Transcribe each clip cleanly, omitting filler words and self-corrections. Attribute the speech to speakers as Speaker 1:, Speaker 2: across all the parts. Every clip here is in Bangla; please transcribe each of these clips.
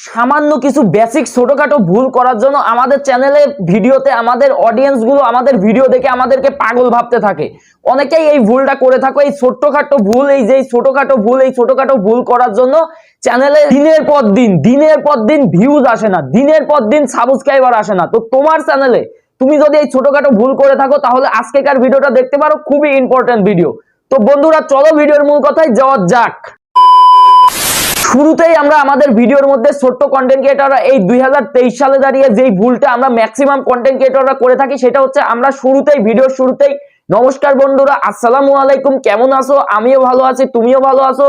Speaker 1: সামান্য কিছু বেসিক ছোটখাটো ভুল করার জন্য আমাদের চ্যানেলে ভিডিওতে আমাদের অডিয়েন্স গুলো আমাদের ভিডিও দেখে আমাদেরকে পাগল ভাবতে থাকে। অনেকেই এই ভুলটা করে থাকো, এই ছোটখাটো ভুল, এই যে ছোটখাটো ভুল করার জন্য চ্যানেলে দিনের পর দিন ভিউজ আসে না, দিনের পর দিন সাবস্ক্রাইবার আসে না। তো তোমার চ্যানেলে তুমি যদি এই ছোটখাটো ভুল করে থাকো তাহলে আজকেকার ভিডিওটা দেখতে পারো, খুবই ইম্পর্টেন্ট ভিডিও। তো বন্ধুরা চলো ভিডিওর মূল কথায় যাওয়া যাক। শুরুতেই আমরা আমাদের ভিডিওর মধ্যে ছোট্ট কন্টেন্ট ক্রিয়েটররা এই 2023 সালে দাঁড়িয়ে যেই ভুলটা আমরা ম্যাক্সিমাম কন্টেন্ট ক্রিয়েটররা করে থাকি সেটা হচ্ছে আমরা ভিডিওর শুরুতেই নমস্কার বন্ধুরা, আসসালামু আলাইকুম, কেমন আছো? আমিও ভালো আছি, তুমিও ভালো আছো,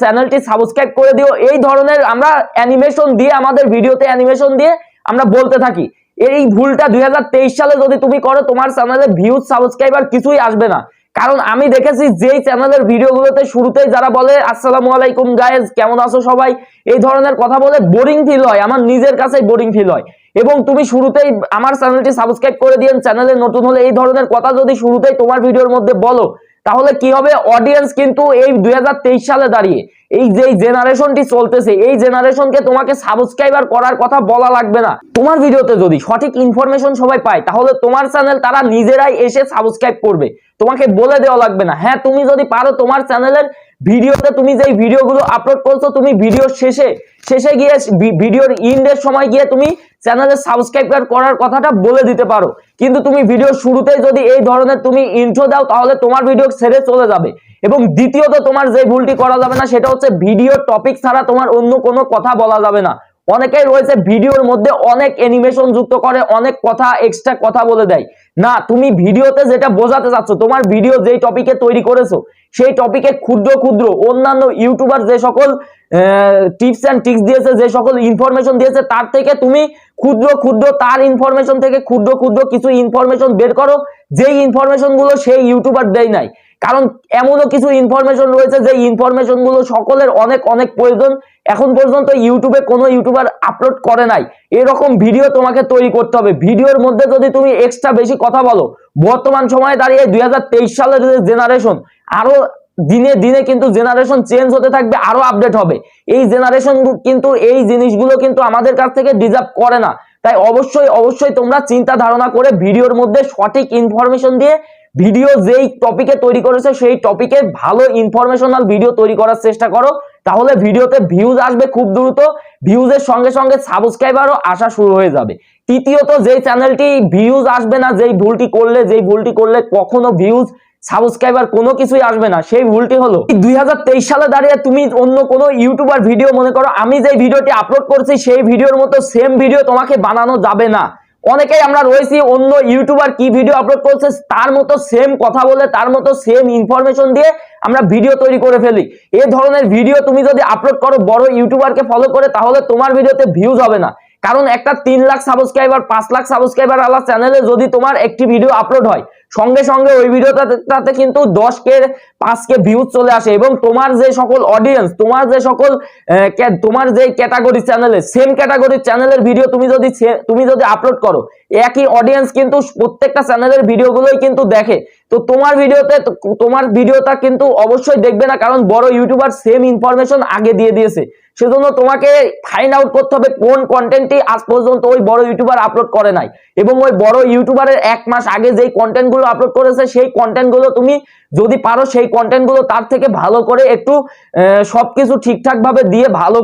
Speaker 1: চ্যানেলটি সাবস্ক্রাইব করে দিও। এই ধরনের আমরা অ্যানিমেশন দিয়ে আমাদের ভিডিওতে অ্যানিমেশন দিয়ে আমরা বলতে থাকি। এই ভুলটা 2023 সালে যদি তুমি করো তোমার চ্যানেলে ভিউজ সাবস্ক্রাইবার কিছুই আসবে না। কারণ আমি দেখেছি যেই চ্যানেলের ভিডিওগুলোতে শুরুতেই যারা বলে আসসালামু আলাইকুম গাইজ, কেমন আছো সবাই, এই ধরনের কথা বলে বোরিং ফিল হয়, আমার নিজের কাছেই বোরিং ফিল হয়। এবং তুমি শুরুতেই আমার চ্যানেলটি সাবস্ক্রাইব করে দিয়েন, চ্যানেলে নতুন হলে এই ধরনের কথা যদি শুরুতেই তোমার ভিডিওর মধ্যে বলো তাহলে কি হবে, অডিয়েন্স কিন্তু এই 2023 সালে দাঁড়িয়ে এই যে জেনারেশনটি চলতেছে এই জেনারেশনকে তোমাকে সাবস্ক্রাইবার করার কথা বলা লাগবে না। তোমার ভিডিওতে যদি সঠিক ইনফরমেশন সবাই পায় তাহলে তোমার চ্যানেল তারা নিজেরাই এসে সাবস্ক্রাইব করবে, তোমাকে বলে দেওয়া লাগবে না। হ্যাঁ, তুমি যদি পারো তোমার চ্যানেলের ভিডিওতে তুমি যেই ভিডিওগুলো আপলোড করছো তুমি ভিডিওর শেষে গিয়ে ভিডিওর ইন্ডের সময় গিয়ে তুমি চ্যানেলে সাবস্ক্রাইব করার কথাটা বলে দিতে পারো। কিন্তু তুমি ভিডিওর শুরুতেই যদি এই ধরনের তুমি ইন্ট্রো দাও তাহলে তোমার ভিডিও ছেড়ে চলে যাবে। এবং দ্বিতীয়ত তোমার যে ভুলটি করা যাবে না সেটা হচ্ছে ভিডিওর টপিক ছাড়া তোমার অন্য কোনো কথা বলা যাবে না। অনেকেই রয়েছে ভিডিওর মধ্যে অনেক অ্যানিমেশন যুক্ত করে, অনেক কথা এক্সট্রা কথা বলে দেয়। না, তুমি ভিডিওতে যেটা বোঝাতে চাচ্ছ, তোমার ভিডিও যেই টপিকে তৈরি করেছো সেই টপিকে ক্ষুদ্র অন্যান্য ইউটিউবার যে সকল টিপস এন্ড ট্রিক্স দিয়েছে, যে সকল ইনফরমেশন দিয়েছে তার থেকে তুমি ক্ষুদ্র তার ইনফরমেশন থেকে ক্ষুদ্র কিছু ইনফরমেশন বের করো, যেই ইনফরমেশন গুলো সেই ইউটিউবার দেয় নাই। কারণ এমনও কিছু ইনফরমেশন রয়েছে যে ইনফরমেশন গুলো সকলের অনেক প্রয়োজন, এখন পর্যন্ত ইউটিউবে কোনো ইউটিউবার আপলোড করে নাই। এরকম ভিডিও তোমাকে তৈরি করতে হবে। ভিডিওর মধ্যে যদি তুমি এক্সট্রা বেশি কথা বলো, বর্তমান সময়ে দাঁড়িয়ে 2023 সালের যে জেনারেশন, আরো দিনে কিন্তু জেনারেশন চেঞ্জ হতে থাকবে, আরো আপডেট হবে। এই জেনারেশন কিন্তু এই জিনিসগুলো কিন্তু আমাদের কাছ থেকে ডিজার্ভ করে না। তাই অবশ্যই তোমরা চিন্তা ধারণা করে ভিডিওর মধ্যে সঠিক ইনফরমেশন দিয়ে ভিডিও যেই টপিকে তৈরি করেছে সেই টপিকে ভালো ইনফরমেশনাল ভিডিও তৈরি করার চেষ্টা করো, তাহলে ভিডিওতে ভিউজ আসবে খুব দ্রুত, ভিউজের সঙ্গে সঙ্গে সাবস্ক্রাইবারও আসা শুরু হয়ে যাবে। তৃতীয়ত, যেই চ্যানেলটি ভিউজ আসবে না, যেই ভুলটি করলে কখনো ভিউজ সাবস্ক্রাইবার কোনো কিছুই আসবে না, সেই ভুলটি হলো 2023 সালে দাঁড়িয়ে তুমি অন্য কোনো ইউটিউবার ভিডিও, মনে করো আমি যে ভিডিওটি আপলোড করছি সেই ভিডিওর মতো সেম ভিডিও তোমাকে বানানো যাবে না। অনেকেই আমরা রয়েছি অন্য ইউটিউবার কি ভিডিও আপলোড করছে তার মতো সেম কথা বলে, তার মতো সেম ইনফরমেশন দিয়ে আমরা ভিডিও তৈরি করে ফেলি। এই ধরনের ভিডিও তুমি যদি আপলোড করো বড় ইউটিউবারকে ফলো করে তাহলে তোমার ভিডিওতে ভিউজ হবে না। কারণ একটা 3 লাখ সাবস্ক্রাইবার 5 লাখ সাবস্ক্রাইবার আলা চ্যানেলে যদি তোমার একটি ভিডিও আপলোড হয় সঙ্গে সঙ্গে ওই ভিডিওটাতে কিন্তু 10K 5K ভিউজ চলে আসে। এবং তোমার যে সকল অডিয়েন্স, তোমার যে ক্যাটাগরি চ্যানেলে, সেম ক্যাটাগরির চ্যানেলের ভিডিও তুমি যদি আপলোড করো, একই অডিয়েন্স কিন্তু প্রত্যেকটা চ্যানেলের ভিডিওগুলোই কিন্তু দেখে। তো তোমার ভিডিওটা কিন্তু অবশ্যই দেখবে না, কারণ বড় ইউটিউবার সেম ইনফরমেশন আগে দিয়ে দিয়েছে। সেজন্য তোমাকে ফাইন্ড আউট করতে হবে কোন কন্টেন্টটি আজ পর্যন্ত ওই বড় ইউটিউবার আপলোড করে নাই, এবং ওই বড় ইউটিউবারের 1 মাস আগে যেই কন্টেন্ট গুলো আপলোড করেছে সেই কন্টেন্ট গুলো তুমি যদি পারো সেই কন্টেন্ট গুলো তার থেকে ভালো করে একটু সবকিছু ঠিকঠাক ভাবে দিয়ে ভালো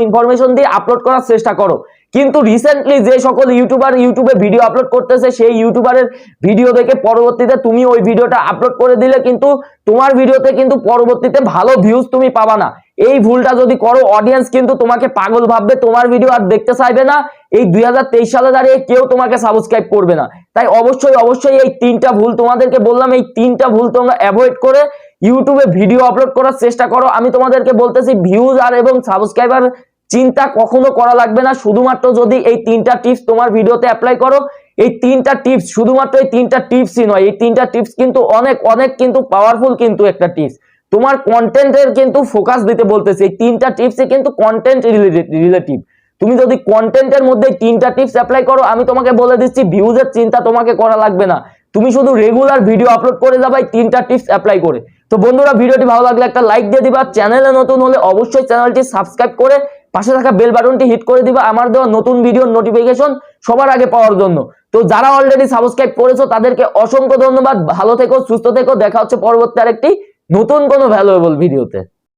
Speaker 1: ইনফরমেশন দিয়ে আপলোড করার চেষ্টা করো। কিন্তু রিসেন্টলি যে সকল ইউটিউবার ইউটিউবে ভিডিও আপলোড করতেছে সেই ইউটিউবারের ভিডিও দেখে পরবর্তীতে তুমি ওই ভিডিওটা আপলোড করে দিলে কিন্তু তোমার ভিডিওতে কিন্তু পরবর্তীতে ভালো ভিউজ তুমি পাবা না। এই ভুলটা যদি করো অডিয়েন্স কিন্তু তোমাকে পাগল ভাববে, তোমার ভিডিও আর দেখতে চাইবে না। এই 2023 সালে দাঁড়িয়ে কেউ তোমাকে সাবস্ক্রাইব করবে না। তাই অবশ্যই এই 3টা ভুল তোমাদেরকে বললাম, এই 3টা ভুল তোমরা অ্যাভয়েড করে ইউটিউবে ভিডিও আপলোড করার চেষ্টা করো। আমি তোমাদেরকে বলতেছি ভিউজ আর এবং সাবস্ক্রাইবার চিন্তা কখনো করা লাগবে না, শুধুমাত্র যদি এই 3টা টিপস তোমার ভিডিওতে অ্যাপ্লাই করো। এই 3টা টিপস শুধুমাত্র এই 3টা টিপসই নয়, এই 3টা টিপস কিন্তু অনেক কিন্তু পাওয়ারফুল কিন্তু একটা টিপস। তোমার কন্টেন্টের কিন্তু ফোকাস দিতে বলতেছি, এই 3টা টিপসে কিন্তু কন্টেন্ট রিলেটিভ। তুমি যদি কন্টেন্টের মধ্যে 3টা টিপস অ্যাপ্লাই করো, আমি তোমাকে বলে দিচ্ছি ভিউজের চিন্তা তোমাকে করা লাগবে না, তুমি শুধু রেগুলার ভিডিও আপলোড করে যাবে 3টা টিপস অ্যাপ্লাই করে। তো বন্ধুরা ভিডিওটি ভালো লাগলে একটা লাইক দিয়ে দিবা, চ্যানেলে নতুন হলে অবশ্যই চ্যানেলটি সাবস্ক্রাইব করে পাশে থাকা বেল বাটনটি হিট করে দিবা আমার দেওয়া নতুন ভিডিওর নোটিফিকেশন সবার আগে পাওয়ার জন্য। তো যারা অলরেডি সাবস্ক্রাইব করেছো তাদেরকে অসংখ্য ধন্যবাদ। ভালো থেকো, সুস্থ থেকো, দেখা হচ্ছে পরবর্তী আরেকটি নতুন কোনো ভ্যালুয়েবল ভিডিওতে।